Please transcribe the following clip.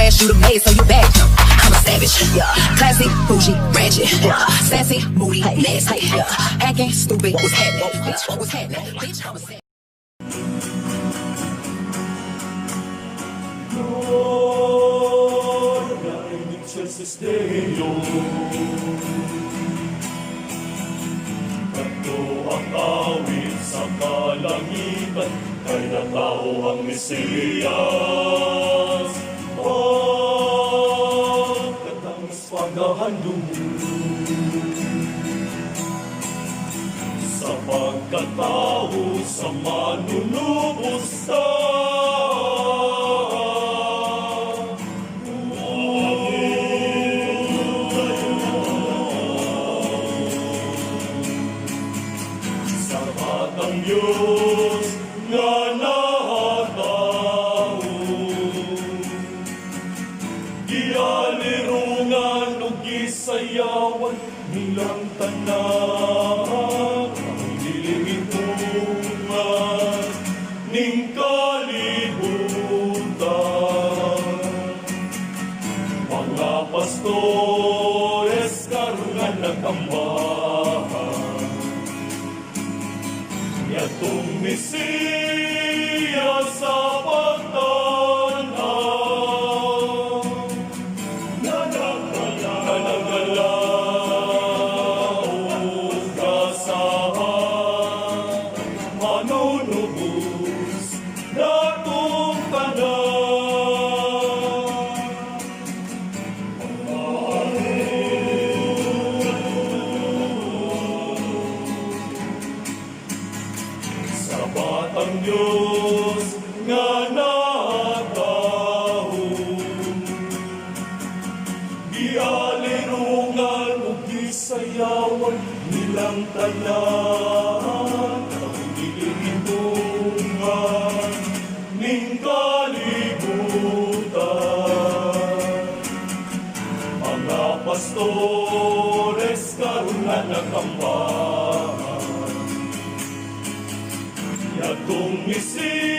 flash, you the maid, so you bad. I'm a savage, yeah. Classy, bougie, ratchet, yeah. Sassy, moody, nasty, yeah. Acting stupid, what was happening? Bitch, what was happening? Bitch, I'm a savage. Lord, narinig siya sa stereo. Kanto ang awit sa kalangitan, kay natao ang Mesiyas. Pagkatang paghahandong sa pagkatao sa manunubos sa ang Diyos nga natao. Gialirungan o gisayawan nilang tanan, ang diligitungan ning kalibutan. Mga pastores karungan nagtambahan, yatong Mesiyas sa pagtanaw, nanagalaw kasahan, manunubos natong tanan. Sapat ang Diyos nga natao, gialirungan o gisayawan nilang tanan, ang diligitungan ning kalibutan. Mga pastores karungan nagtambahan, yatong Mesiyas